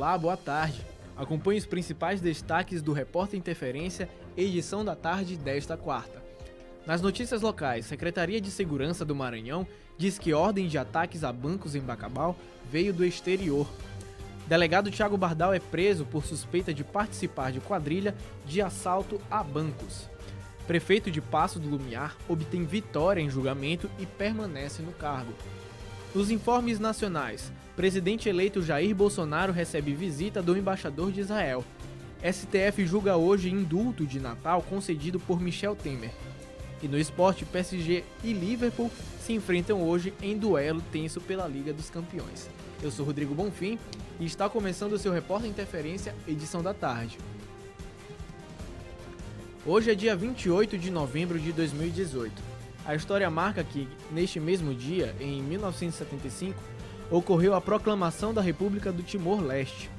Olá, boa tarde. Acompanhe os principais destaques do Repórter Interferência, edição da tarde desta quarta. Nas notícias locais, Secretaria de Segurança do Maranhão diz que ordem de ataques a bancos em Bacabal veio do exterior. Delegado Thiago Bardal é preso por suspeita de participar de quadrilha de assalto a bancos. Prefeito de Paços do Lumiar obtém vitória em julgamento e permanece no cargo. Nos informes nacionais, presidente eleito Jair Bolsonaro recebe visita do embaixador de Israel. STF julga hoje indulto de Natal concedido por Michel Temer. E no esporte, PSG e Liverpool se enfrentam hoje em duelo tenso pela Liga dos Campeões. Eu sou Rodrigo Bonfim e está começando o seu Repórter Interferência, edição da tarde. Hoje é dia 28 de novembro de 2018. A história marca que, neste mesmo dia, em 1975, ocorreu a proclamação da República do Timor-Leste.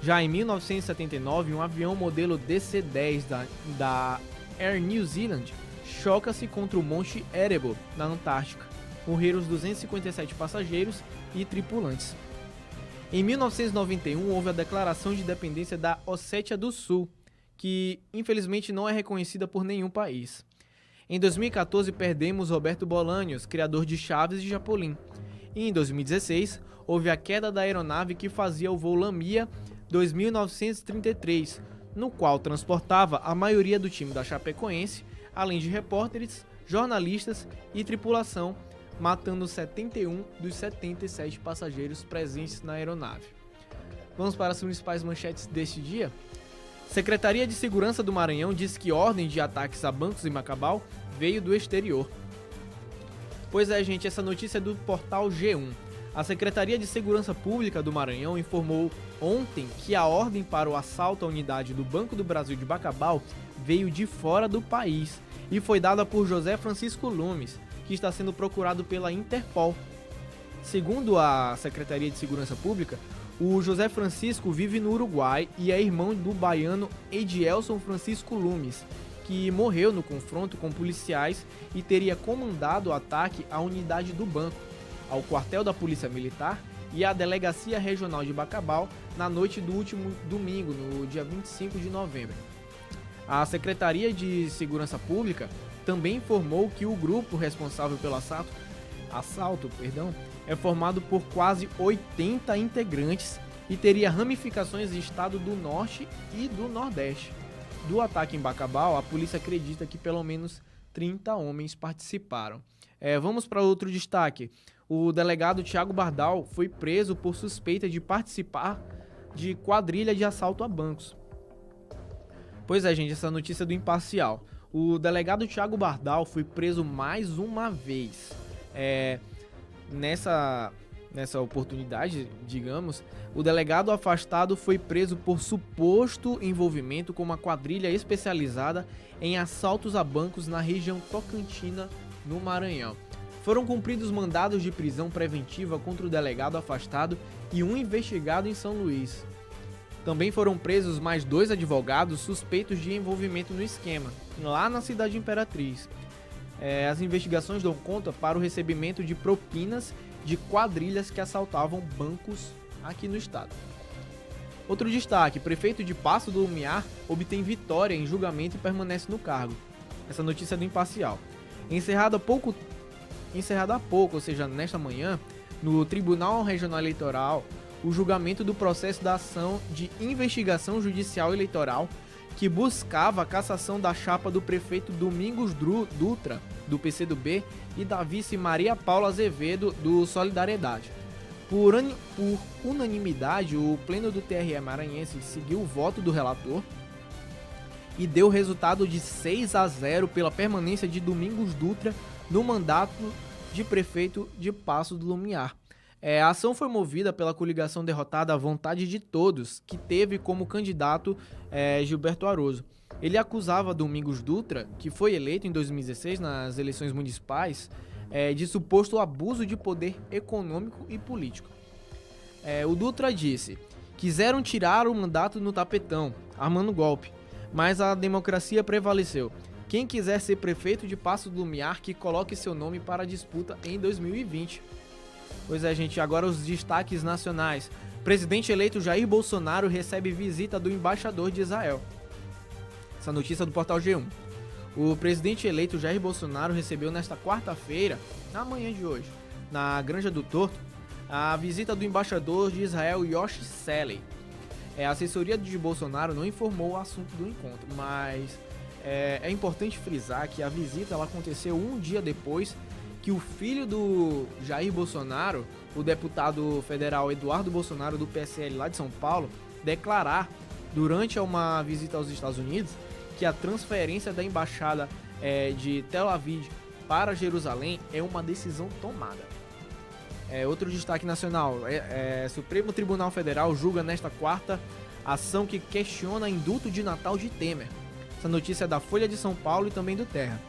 Já em 1979, um avião modelo DC-10 da Air New Zealand choca-se contra o Monte Erebor, na Antártica. Morreram os 257 passageiros e tripulantes. Em 1991, houve a declaração de independência da Ossétia do Sul, que infelizmente não é reconhecida por nenhum país. Em 2014, perdemos Roberto Bolanhos, criador de Chaves e Chapolin. E em 2016, houve a queda da aeronave que fazia o voo Lamia 2933, no qual transportava a maioria do time da Chapecoense, além de repórteres, jornalistas e tripulação, matando 71 dos 77 passageiros presentes na aeronave. Vamos para as principais manchetes deste dia? Secretaria de Segurança do Maranhão diz que ordem de ataques a bancos em Bacabal veio do exterior. Pois é, gente, essa notícia é do portal G1. A Secretaria de Segurança Pública do Maranhão informou ontem que a ordem para o assalto à unidade do Banco do Brasil de Bacabal veio de fora do país e foi dada por José Francisco Lumes, que está sendo procurado pela Interpol. Segundo a Secretaria de Segurança Pública, o José Francisco vive no Uruguai e é irmão do baiano Edielson Francisco Lumes, que morreu no confronto com policiais e teria comandado o ataque à unidade do banco, ao quartel da Polícia Militar e à Delegacia Regional de Bacabal na noite do último domingo, no dia 25 de novembro. A Secretaria de Segurança Pública também informou que o grupo responsável pelo assalto é formado por quase 80 integrantes e teria ramificações no estado do Norte e do Nordeste. Do ataque em Bacabal, a polícia acredita que pelo menos 30 homens participaram. Vamos para outro destaque. O delegado Thiago Bardal foi preso por suspeita de participar de quadrilha de assalto a bancos. Pois é, gente, essa notícia é do Imparcial. O delegado Thiago Bardal foi preso mais uma vez. Nessa oportunidade, digamos, o delegado afastado foi preso por suposto envolvimento com uma quadrilha especializada em assaltos a bancos na região tocantina, no Maranhão. Foram cumpridos mandados de prisão preventiva contra o delegado afastado e um investigado em São Luís. Também foram presos mais 2 advogados suspeitos de envolvimento no esquema, lá na cidade Imperatriz. As investigações dão conta para o recebimento de propinas de quadrilhas que assaltavam bancos aqui no estado. Outro destaque: prefeito de Paços do Lumiar obtém vitória em julgamento e permanece no cargo. Essa notícia é do Imparcial. Encerrada há pouco, ou seja, nesta manhã, no Tribunal Regional Eleitoral, o julgamento do processo da ação de investigação judicial eleitoral que buscava a cassação da chapa do prefeito Domingos Dutra, do PCdoB, e da vice Maria Paula Azevedo, do Solidariedade. Por unanimidade, o pleno do TRE maranhense seguiu o voto do relator e deu resultado de 6-0 pela permanência de Domingos Dutra no mandato de prefeito de Paços do Lumiar. A ação foi movida pela coligação derrotada à Vontade de Todos, que teve como candidato Gilberto Aroso. Ele acusava Domingos Dutra, que foi eleito em 2016 nas eleições municipais, de suposto abuso de poder econômico e político. O Dutra disse: quiseram tirar o mandato no tapetão, armando golpe, mas a democracia prevaleceu. Quem quiser ser prefeito de Paços do Lumiar, que coloque seu nome para a disputa em 2020. Pois é, gente, agora os destaques nacionais. Presidente eleito Jair Bolsonaro recebe visita do embaixador de Israel. Essa notícia é do portal G1. O presidente eleito Jair Bolsonaro recebeu nesta quarta-feira, na manhã de hoje, na Granja do Torto, a visita do embaixador de Israel Yoshi Selley. A assessoria de Bolsonaro não informou o assunto do encontro, mas é importante frisar que a visita ela aconteceu um dia depois que o filho do Jair Bolsonaro, o deputado federal Eduardo Bolsonaro do PSL lá de São Paulo, declarar durante uma visita aos Estados Unidos que a transferência da embaixada de Tel Aviv para Jerusalém é uma decisão tomada. Outro destaque nacional, Supremo Tribunal Federal julga nesta quarta ação que questiona indulto de Natal de Temer. Essa notícia é da Folha de São Paulo e também do Terra.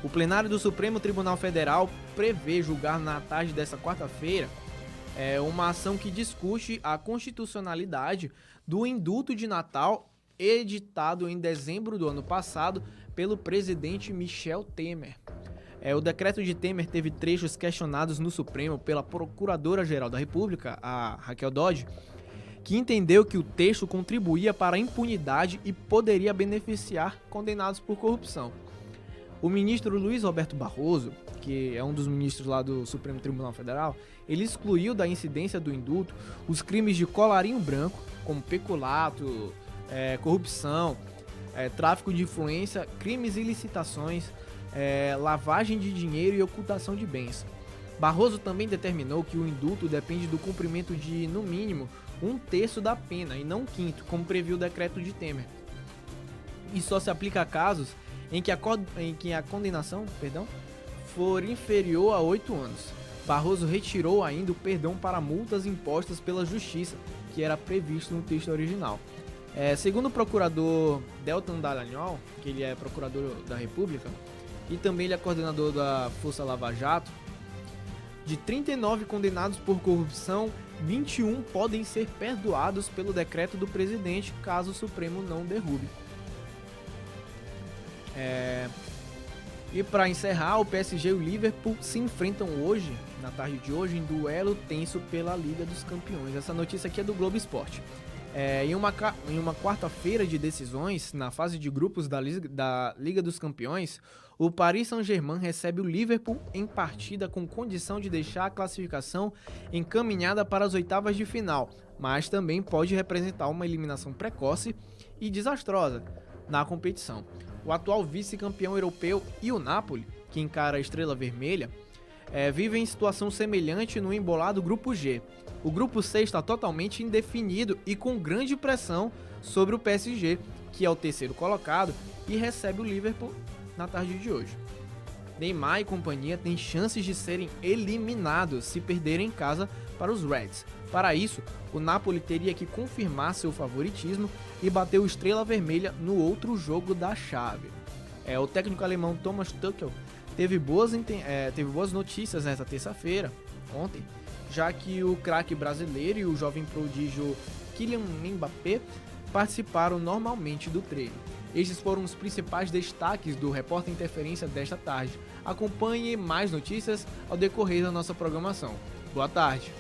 O plenário do Supremo Tribunal Federal prevê julgar na tarde desta quarta-feira uma ação que discute a constitucionalidade do indulto de Natal editado em dezembro do ano passado pelo presidente Michel Temer. O decreto de Temer teve trechos questionados no Supremo pela Procuradora-Geral da República, a Raquel Dodge, que entendeu que o texto contribuía para a impunidade e poderia beneficiar condenados por corrupção. O ministro Luiz Roberto Barroso, que é um dos ministros lá do Supremo Tribunal Federal, ele excluiu da incidência do indulto os crimes de colarinho branco, como peculato, corrupção, tráfico de influência, crimes e licitações, lavagem de dinheiro e ocultação de bens. Barroso também determinou que o indulto depende do cumprimento de, no mínimo, 1/3 da pena e não 1/5, como previu o decreto de Temer. E só se aplica a casos em que a condenação for inferior a 8 anos. Barroso retirou ainda o perdão para multas impostas pela Justiça, que era previsto no texto original. Segundo o procurador Deltan Dallagnol, que ele é procurador da República, e também ele é coordenador da Força Lava Jato, de 39 condenados por corrupção, 21 podem ser perdoados pelo decreto do presidente, caso o Supremo não derrube. E para encerrar, o PSG e o Liverpool se enfrentam hoje, na tarde de hoje, em duelo tenso pela Liga dos Campeões. Essa notícia aqui é do Globo Esporte. Em uma quarta-feira de decisões, na fase de grupos da Liga dos Campeões, o Paris Saint-Germain recebe o Liverpool em partida com condição de deixar a classificação encaminhada para as oitavas de final, mas também pode representar uma eliminação precoce e desastrosa na competição. O atual vice-campeão europeu e o Napoli, que encara a Estrela Vermelha, vivem em situação semelhante no embolado Grupo G. O Grupo C está totalmente indefinido e com grande pressão sobre o PSG, que é o terceiro colocado e recebe o Liverpool na tarde de hoje. Neymar e companhia têm chances de serem eliminados se perderem em casa para os Reds. Para isso, o Napoli teria que confirmar seu favoritismo e bater o Estrela Vermelha no outro jogo da chave. O técnico alemão Thomas Tuchel teve boas notícias nesta terça-feira, ontem, já que o craque brasileiro e o jovem prodígio Kylian Mbappé participaram normalmente do treino. Estes foram os principais destaques do Repórter Interferência desta tarde. Acompanhe mais notícias ao decorrer da nossa programação. Boa tarde.